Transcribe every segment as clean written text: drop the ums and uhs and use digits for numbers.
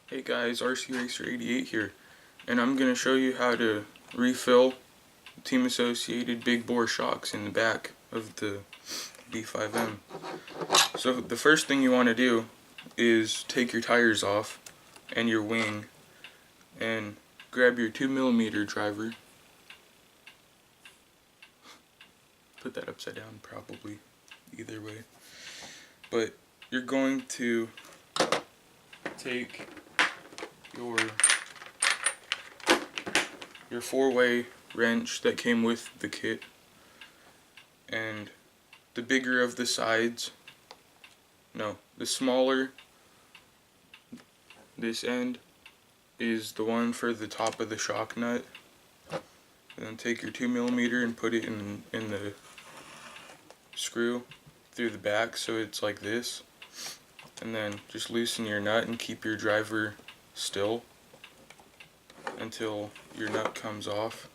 Hey guys, RC Racer 88 here, and I'm going to show you how to refill team associated big bore shocks in the back of the D5M. So the first thing you want to do is take your tires off and your wing and grab your 2mm driver. Put that upside down probably, either way. But you're going to take your 4-way wrench that came with the kit, and the bigger of the sides, the smaller this end is the one for the top of the shock nut. And then take your 2mm and put it in the screw through the back so it's like this, and then just loosen your nut and keep your driver still until your nut comes off.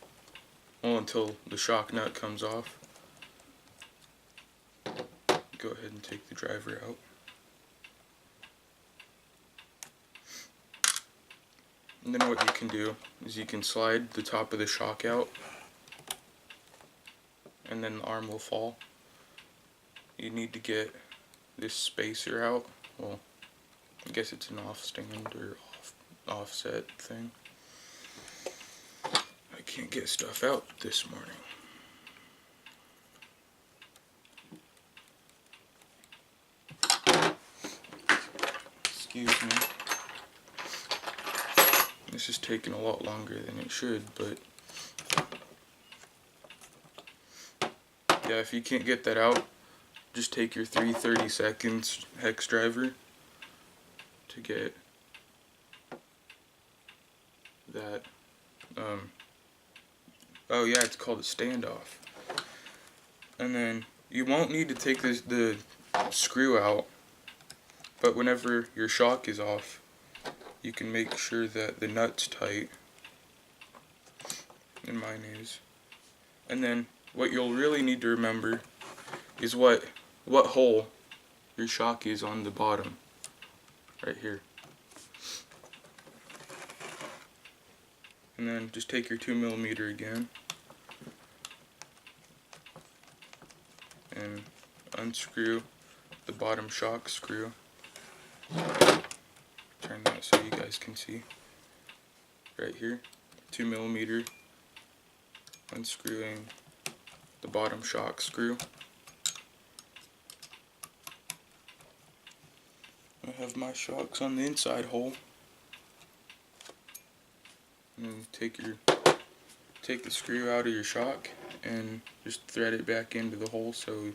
Well, until the shock nut comes off. Go ahead and take the driver out. And then what you can do is you can slide the top of the shock out, and then the arm will fall. You need to get this spacer out. Well, I guess it's an off-stand or offset thing. I can't get stuff out this morning. Excuse me. This is taking a lot longer than it should, but yeah, if you can't get that out, just take your 3/32 hex driver to get that. Oh yeah, it's called a standoff. And then you won't need to take the screw out, but whenever your shock is off, you can make sure that the nut's tight, and mine is. And then what you'll really need to remember is what hole your shock is on the bottom, right here. And then just take your 2mm again and unscrew the bottom shock screw. Turn that so you guys can see. Right here, 2mm, unscrewing the bottom shock screw. I have my shocks on the inside hole. And then take the screw out of your shock and just thread it back into the hole so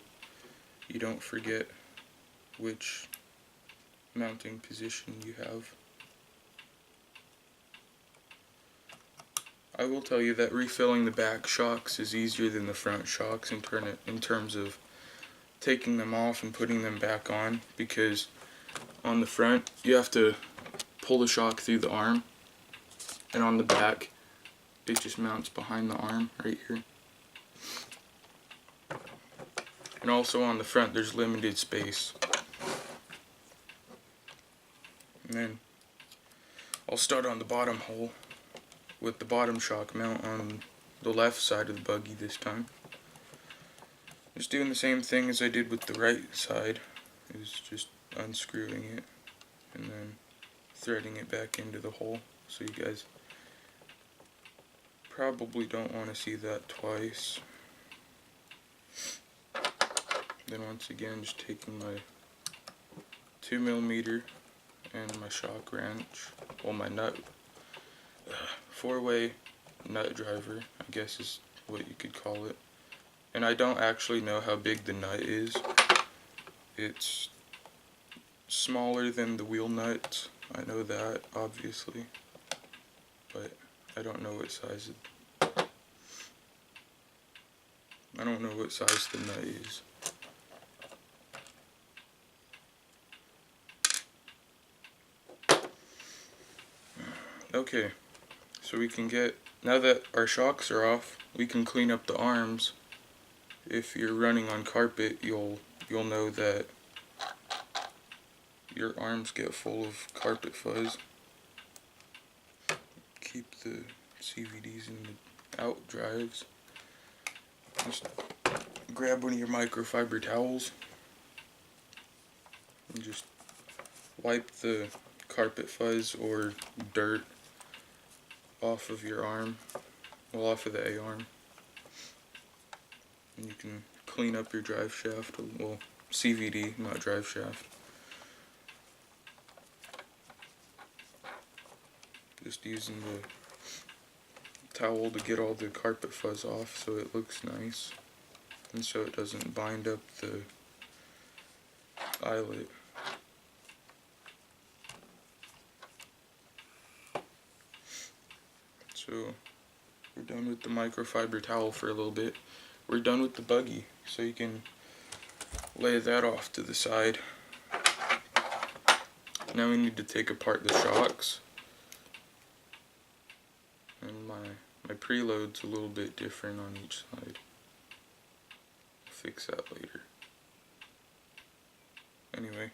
you don't forget which mounting position you have. I will tell you that refilling the back shocks is easier than the front shocks in terms of taking them off and putting them back on, because on the front you have to pull the shock through the arm, and on the back it just mounts behind the arm right here. And also on the front there's limited space. And then I'll start on the bottom hole with the bottom shock mount on the left side of the buggy this time. Just doing the same thing as I did with the right side, is just unscrewing it and then threading it back into the hole. So you guys probably don't want to see that twice. Then once again, just taking my 2mm and my shock wrench, well, my nut, 4-way nut driver, I guess is what you could call it. And I don't actually know how big the nut is. It's smaller than the wheel nut, I know that, obviously, but I don't know what size the nut is. Okay, so we can now that our shocks are off, we can clean up the arms. If you're running on carpet, you'll know that your arms get full of carpet fuzz. keep the CVDs in the out drives. Just grab one of your microfiber towels and just wipe the carpet fuzz or dirt off of your arm, well, off of the A-arm. And you can clean up your drive shaft, well, CVD, not drive shaft. Just using the towel to get all the carpet fuzz off so it looks nice and so it doesn't bind up the eyelet. So we're done with the microfiber towel for a little bit. We're done with the buggy, so you can lay that off to the side. Now we need to take apart the shocks. And my preload's a little bit different on each side. I'll fix that later. Anyway,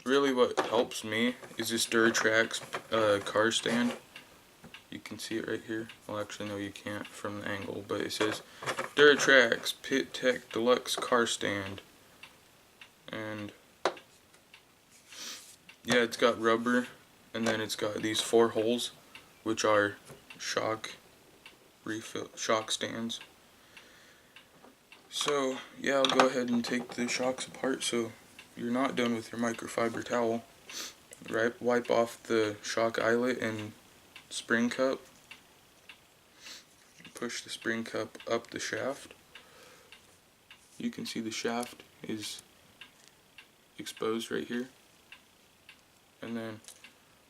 really what helps me is this Duratrax car stand. You can see it right here. Well, actually no, you can't from the angle, but it says Duratrax Pit Tech Deluxe Car Stand. And yeah, it's got rubber, and then it's got these 4 holes, which are shock stands. So yeah, I'll go ahead and take the shocks apart so you're not done with your microfiber towel. Right, wipe off the shock eyelet and spring cup. Push the spring cup up the shaft. You can see the shaft is exposed right here. And then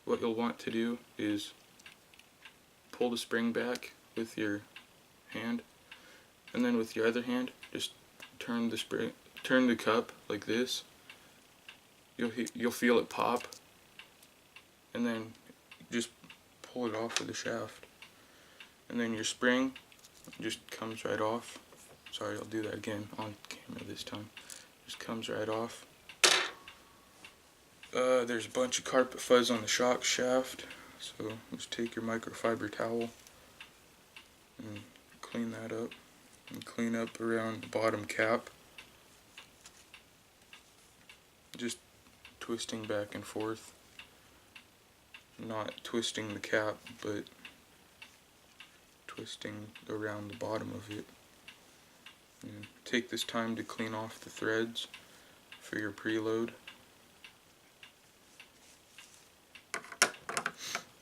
what you'll want to do is pull the spring back with your hand, and then with your other hand just turn the cup like this. You'll feel it pop, and then just pull it off of the shaft, and then your spring just comes right off. Sorry, I'll do that again on camera this time. Just comes right off. There's a bunch of carpet fuzz on the shock shaft, so just take your microfiber towel and clean that up, and clean up around the bottom cap, just twisting back and forth, not twisting the cap but twisting around the bottom of it. And take this time to clean off the threads for your preload.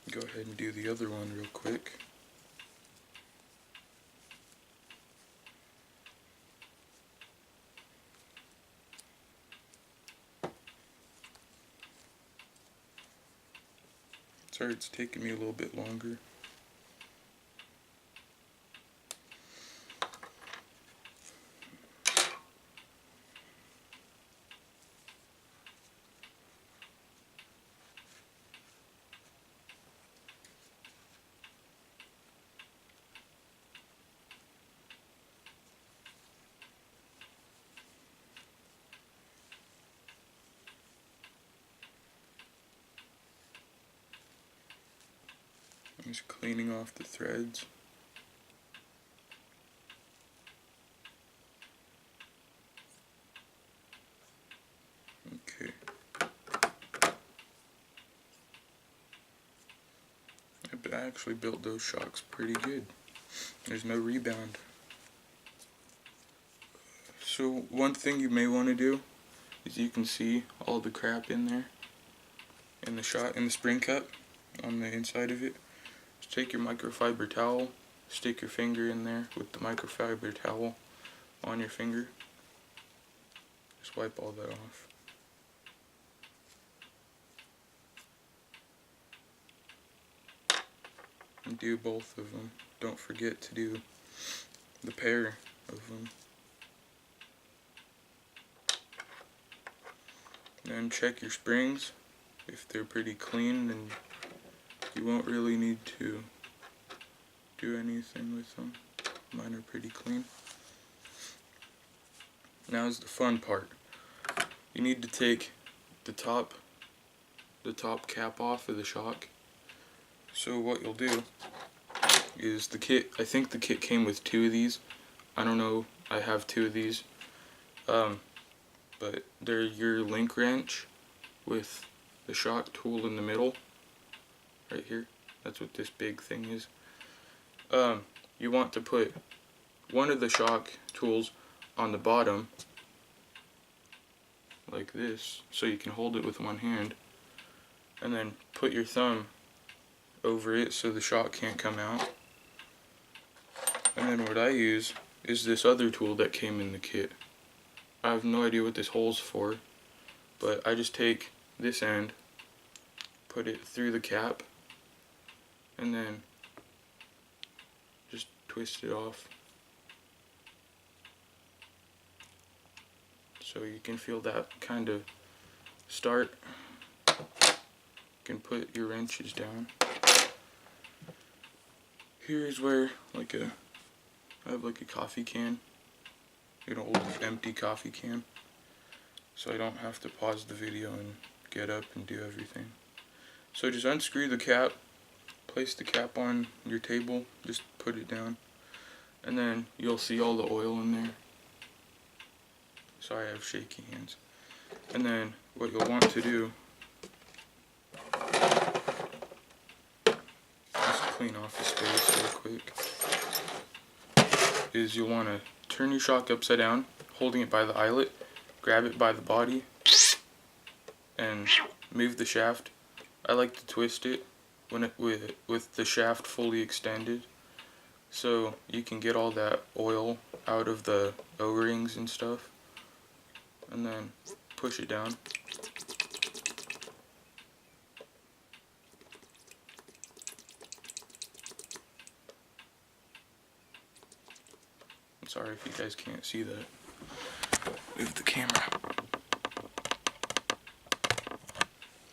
Go ahead and do the other one real quick. Sorry, it's taking me a little bit longer. Just cleaning off the threads. Okay. I actually built those shocks pretty good. There's no rebound. So one thing you may want to do is, you can see all the crap in there in the spring cup on the inside of it. Just take your microfiber towel, stick your finger in there with the microfiber towel on your finger. Just wipe all that off. And do both of them. Don't forget to do the pair of them. Then check your springs. If they're pretty clean, then you won't really need to do anything with them. Mine are pretty clean. Now is the fun part. You need to take the top cap off of the shock, So what you'll do is the kit, I think the kit came with 2 of these. I don't know, I have 2 of these. But they're your link wrench with the shock tool in the middle, right here. That's what this big thing is. You want to put one of the shock tools on the bottom, like this, so you can hold it with one hand, and then put your thumb over it so the shock can't come out. And then what I use is this other tool that came in the kit. I have no idea what this hole's for, but I just take this end, put it through the cap, and then just twist it off. So you can feel that kind of start. You can put your wrenches down. Here's where I have like a coffee can, an old empty coffee can, so I don't have to pause the video and get up and do everything. So just unscrew the cap, place the cap on your table, just put it down, and then you'll see all the oil in there. Sorry, I have shaky hands. And then what you'll want to do is clean off the space real quick. Is you'll want to turn your shock upside down, holding it by the eyelet, grab it by the body, and move the shaft. I like to twist it when with the shaft fully extended, so you can get all that oil out of the O-rings and stuff. And then push it down. I'm sorry if you guys can't see that. Move the camera.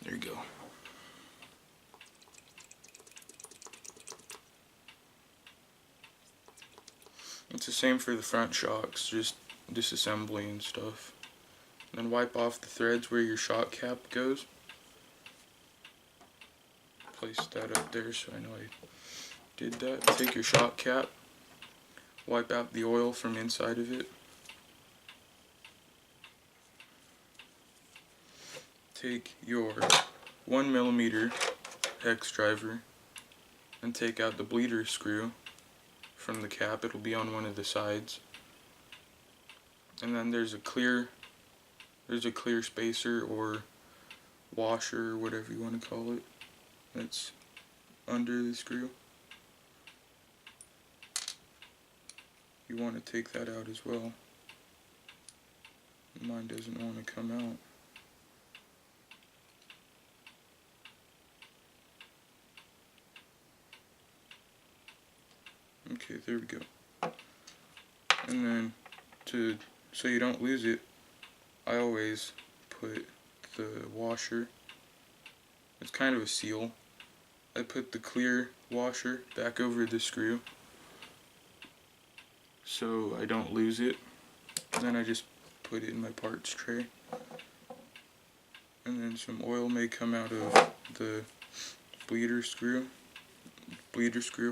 There you go. It's the same for the front shocks, just disassembling and stuff. And then wipe off the threads where your shock cap goes. Place that up there so I know I did that. Take your shock cap, wipe out the oil from inside of it. Take your 1mm hex driver and take out the bleeder screw from the cap. It'll be on one of the sides. And then there's a clear spacer or washer or whatever you want to call it that's under the screw. You want to take that out as well. Mine doesn't want to come out. Okay, there we go. And then so you don't lose it, I always put the washer, it's kind of a seal, I put the clear washer back over the screw so I don't lose it. Then I just put it in my parts tray, and then some oil may come out of the bleeder screw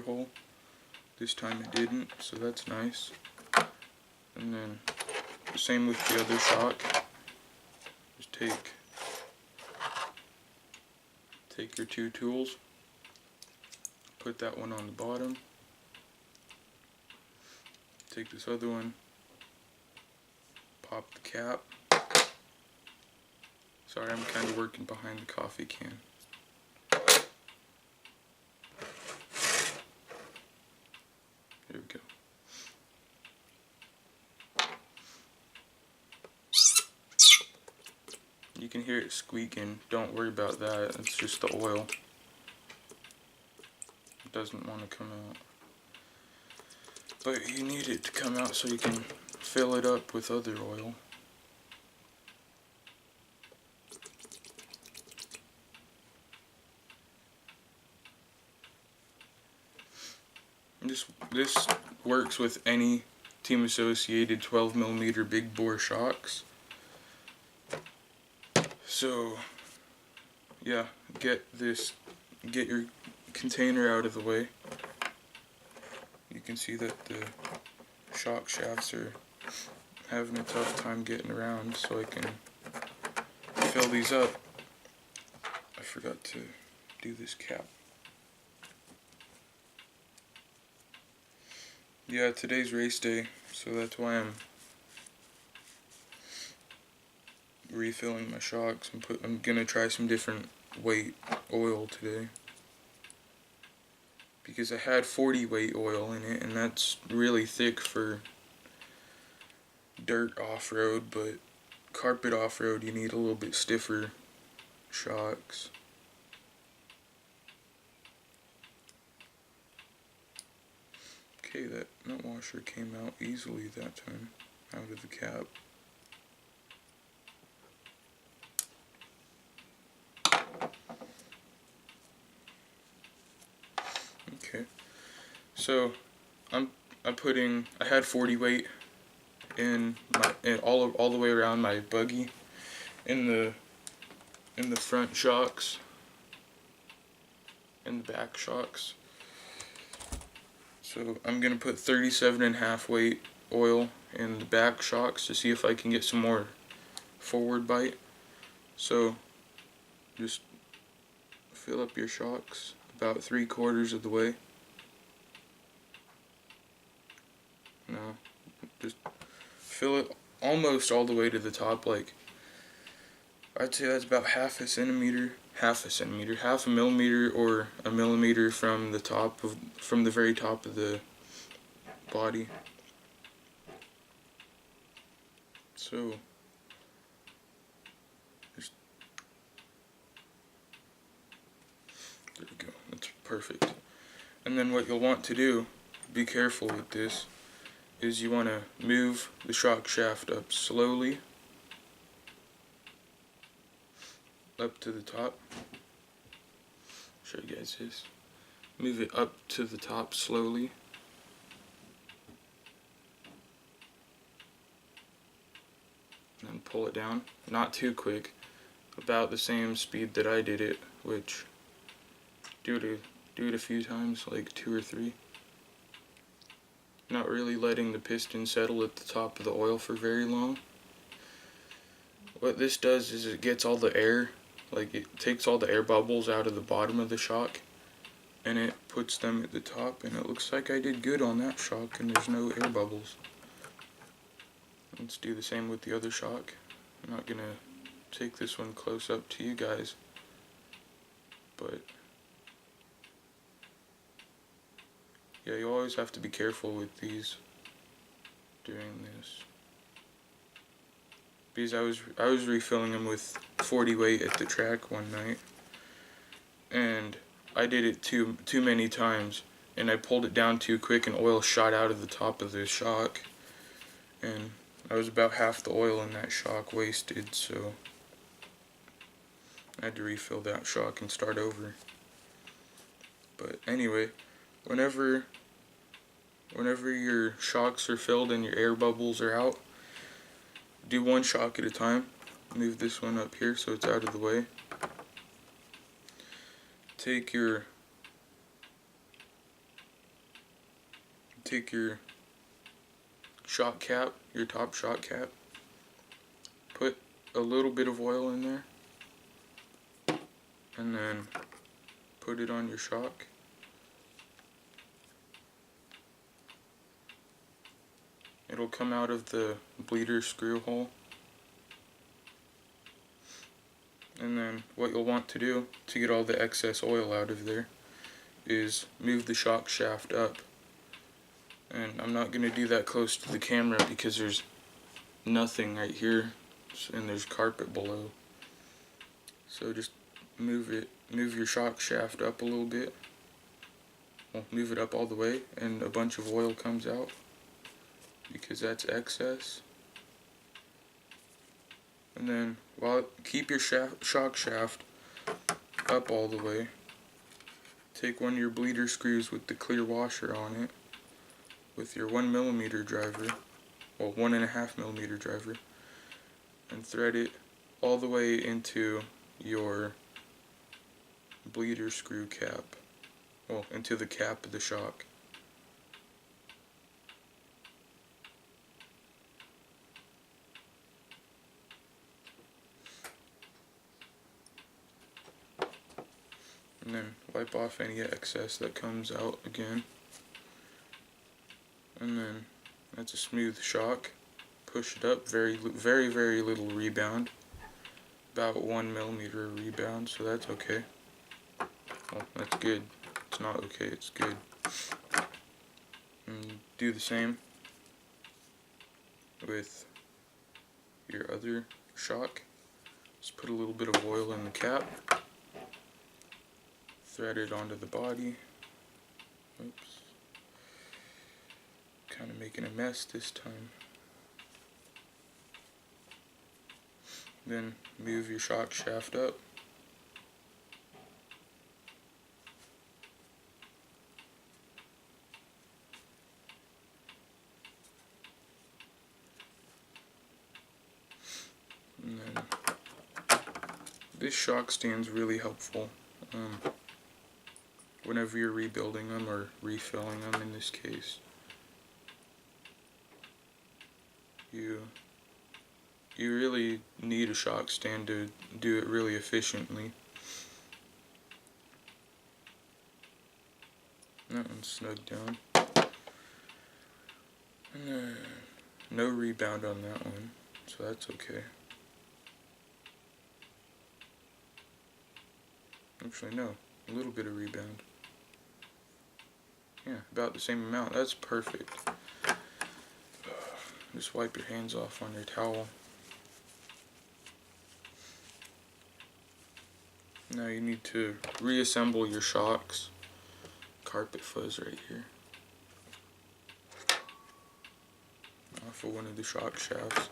hole. This time it didn't, so that's nice. And then same with the other shock. Just take your 2 tools, put that one on the bottom, take this other one, pop the cap. Sorry, I'm kind of working behind the coffee can. There we go. You can hear it squeaking. Don't worry about that. It's just the oil. It doesn't want to come out. But you need it to come out so you can fill it up with other oil. This works with any Team Associated 12mm big bore shocks. So yeah, get your container out of the way, you can see that the shock shafts are having a tough time getting around, so I can fill these up. I forgot to do this cap. Yeah, today's race day, so that's why I'm refilling my shocks. I'm gonna try some different weight oil today, because I had 40 weight oil in it, and that's really thick for dirt off-road, but carpet off-road you need a little bit stiffer shocks. Okay, that nut washer came out easily that time, out of the cap. Okay, so I had 40 weight in all the way around my buggy, in the front shocks, and the back shocks. So I'm gonna put 37.5 weight oil in the back shocks to see if I can get some more forward bite. So just fill up your shocks about 3/4 of the way. No, just fill it almost all the way to the top. Like, I'd say that's about half a millimeter or a millimeter from the very top of the body. So there we go, that's perfect. And then what you'll want to do, be careful with this, is you want to move the shock shaft up slowly, up to the top. Show you guys this. Move it up to the top slowly. And then pull it down. Not too quick. About the same speed that I did it, which do it a few times, like 2 or 3. Not really letting the piston settle at the top of the oil for very long. What this does is it gets all the air, like it takes all the air bubbles out of the bottom of the shock, and it puts them at the top, and it looks like I did good on that shock and there's no air bubbles. Let's do the same with the other shock. I'm not gonna take this one close up to you guys, but yeah, you always have to be careful with these doing this, because I was refilling them with 40 weight at the track one night, and I did it too many times, and I pulled it down too quick, and oil shot out of the top of the shock, and I was about half the oil in that shock wasted, so I had to refill that shock and start over. But anyway, whenever your shocks are filled and your air bubbles are out, do one shock at a time. Move this one up here so it's out of the way. Take your shock cap, your top shock cap, put a little bit of oil in there, and then put it on your shock. It'll come out of the bleeder screw hole. And then what you'll want to do to get all the excess oil out of there is move the shock shaft up. And I'm not going to do that close to the camera because there's nothing right here and there's carpet below. So just move your shock shaft up a little bit. Well, move it up all the way, and a bunch of oil comes out, because that's excess. And then keep your shock shaft up all the way. Take one of your bleeder screws with the clear washer on it, with your 1mm driver, well, 1.5mm driver, and thread it all the way into your bleeder screw cap. into the cap of the shock. And then wipe off any excess that comes out again. And then that's a smooth shock. Push it up, very little rebound. About 1 millimeter rebound, so that's okay. Well, that's good. It's not okay, it's good. And do the same with your other shock. Just put a little bit of oil in the cap. Thread it onto the body. Oops. Kind of making a mess this time. Then move your shock shaft up. And then this shock stand's really helpful whenever you're rebuilding them or refilling them in this case. You really need a shock stand to do it really efficiently. That one's snug down. And then no rebound on that one, so that's okay. Actually no, a little bit of rebound. Yeah, about the same amount. That's perfect. Just wipe your hands off on your towel. Now you need to reassemble your shocks. Carpet fuzz right here. Off of one of the shock shafts.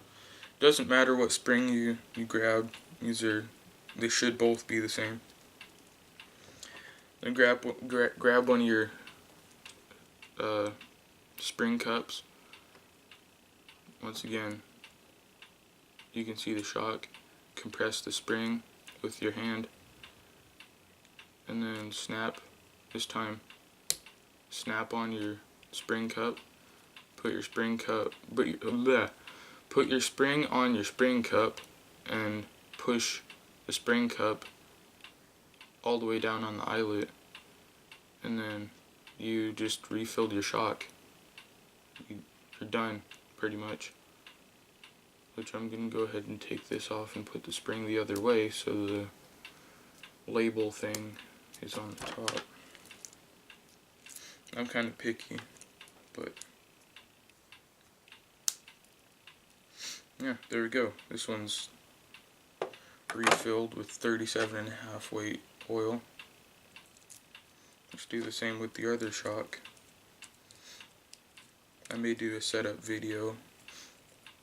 Doesn't matter what spring you grab. They should both be the same. Then grab one of your spring cups. Once again, you can see the shock. Compress the spring with your hand. And then snap. This time, snap on your spring cup. Put your spring on your spring cup and push the spring cup all the way down on the eyelet, and then you just refilled your shock. You're done, pretty much. Which I'm going to go ahead and take this off and put the spring the other way so the label thing is on the top. I'm kind of picky, but yeah, there we go. This one's refilled with 37.5 weight oil. Let's do the same with the other shock. I may do a setup video.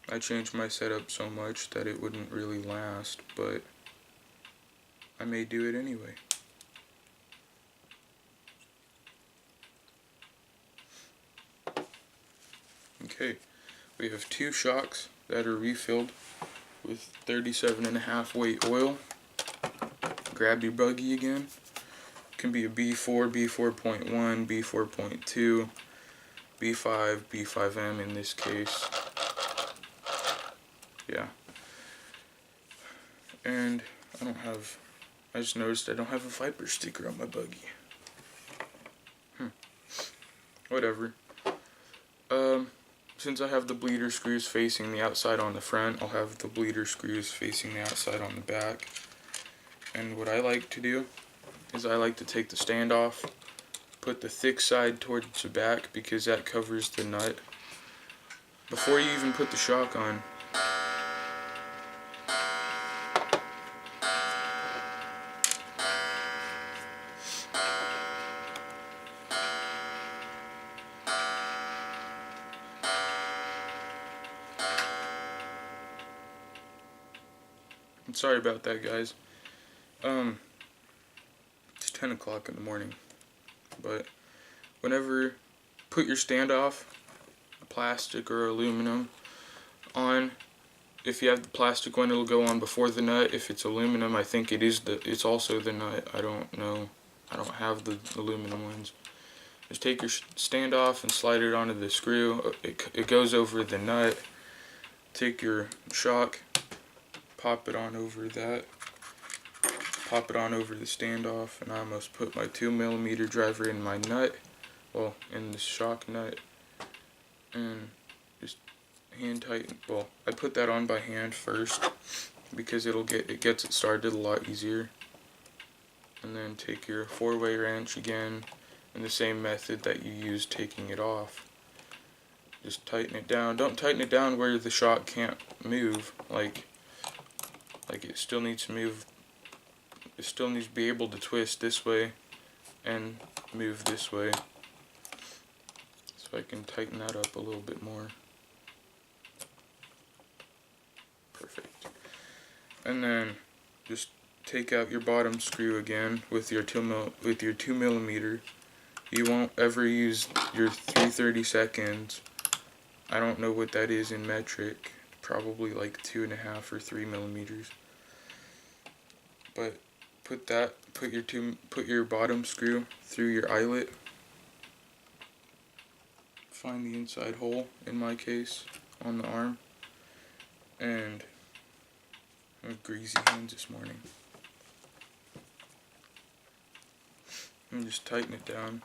I changed my setup so much that it wouldn't really last, but I may do it anyway. Okay, we have two shocks that are refilled with 37.5 weight oil. Grab your buggy again. It can be a B4, B4.1, B4.2, B5, B5M in this case. Yeah. And I just noticed I don't have a Viper sticker on my buggy. Whatever. Since I have the bleeder screws facing the outside on the front, I'll have the bleeder screws facing the outside on the back. And what I like to do is I like to take the stand off, put the thick side towards the back because that covers the nut. Before you even put the shock on, I'm sorry about that, guys. It's 10 o'clock in the morning, but whenever put your stand off, plastic or aluminum, on. If you have the plastic one, it'll go on before the nut. If it's aluminum, I think it's also the nut. I don't know I don't have the aluminum ones. Just take your standoff and slide it onto the screw. It goes over the nut. Take your shock, pop it on over that. Pop it on over the standoff, and I almost put my 2mm driver in my nut, well, in the shock nut, and just hand tighten. Well, I put that on by hand first because it gets it started a lot easier. And then take your 4-way wrench again in the same method that you used taking it off. Just tighten it down. Don't tighten it down where the shock can't move. Like it still needs to move. It still needs to be able to twist this way and move this way. So I can tighten that up a little bit more. Perfect. And then just take out your bottom screw again with your 2mm. You won't ever use your 3/32. I don't know what that is in metric. Probably like 2.5 or 3mm. But put your bottom screw through your eyelet. Find the inside hole, in my case, on the arm. And I have greasy hands this morning. And just tighten it down.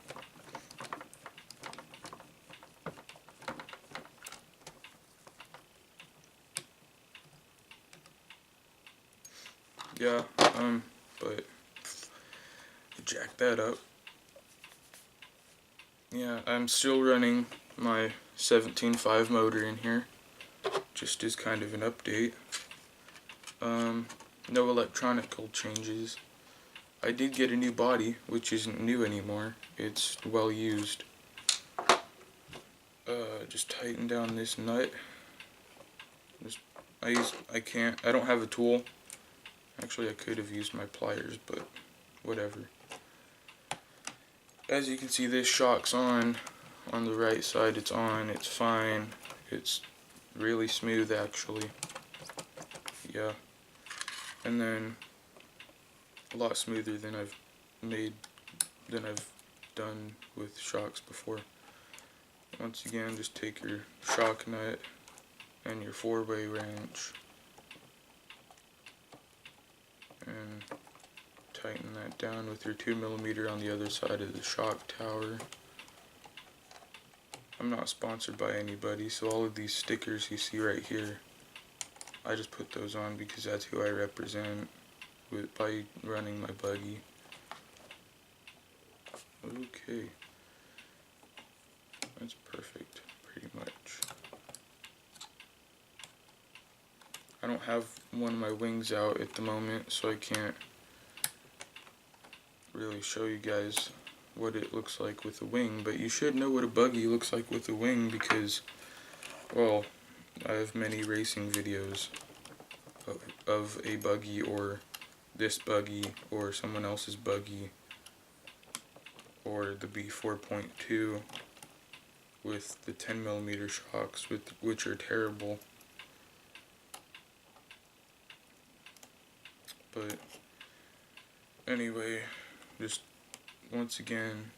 Yeah, but jack that up. Yeah, I'm still running my 17.5 motor in here, just as kind of an update. No electronical changes. I did get a new body, which isn't new anymore. It's well used. Just tighten down this nut. I don't have a tool. Actually, I could have used my pliers, but whatever. As you can see, this shock's on the right side. It's on. It's fine. It's really smooth, actually. Yeah. And then a lot smoother than I've done with shocks before. Once again, just take your shock nut and your 4-way wrench and tighten that down with your 2mm on the other side of the shock tower. I'm not sponsored by anybody, so all of these stickers you see right here, I just put those on because that's who I represent by running my buggy. Okay, that's perfect, pretty much. I don't have one of my wings out at the moment, so I can't really show you guys what it looks like with a wing, but you should know what a buggy looks like with a wing because, well, I have many racing videos of a buggy or this buggy or someone else's buggy or the B4.2 with the 10mm shocks, which are terrible. But anyway, just once again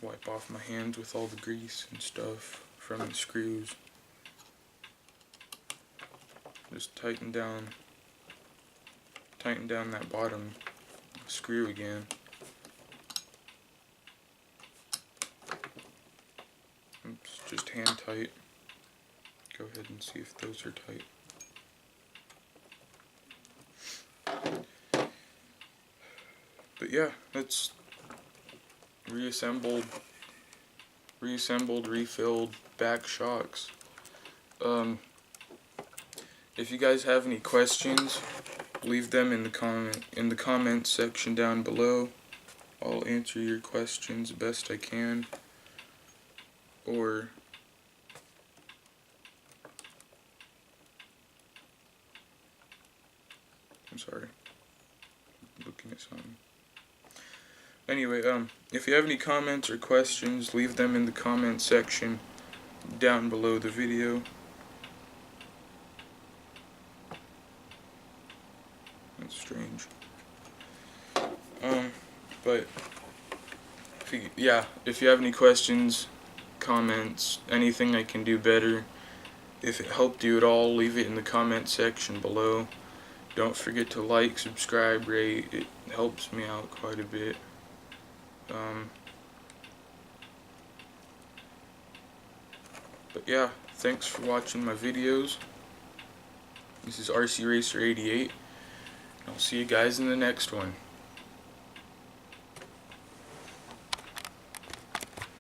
wipe off my hands with all the grease and stuff from the screws. Just tighten down that bottom screw again. Oops, just hand tight. Go ahead and see if those are tight. But yeah, that's reassembled, refilled back shocks. If you guys have any questions, leave them in the comment section down below. I'll answer your questions the best I can. Or I'm sorry, looking at something. Anyway, if you have any comments or questions, leave them in the comment section down below the video. That's strange. But if you have any questions, comments, anything I can do better, if it helped you at all, leave it in the comment section below. Don't forget to like, subscribe, rate. It helps me out quite a bit. But yeah, thanks for watching my videos. This is RC Racer 88. I'll see you guys in the next one.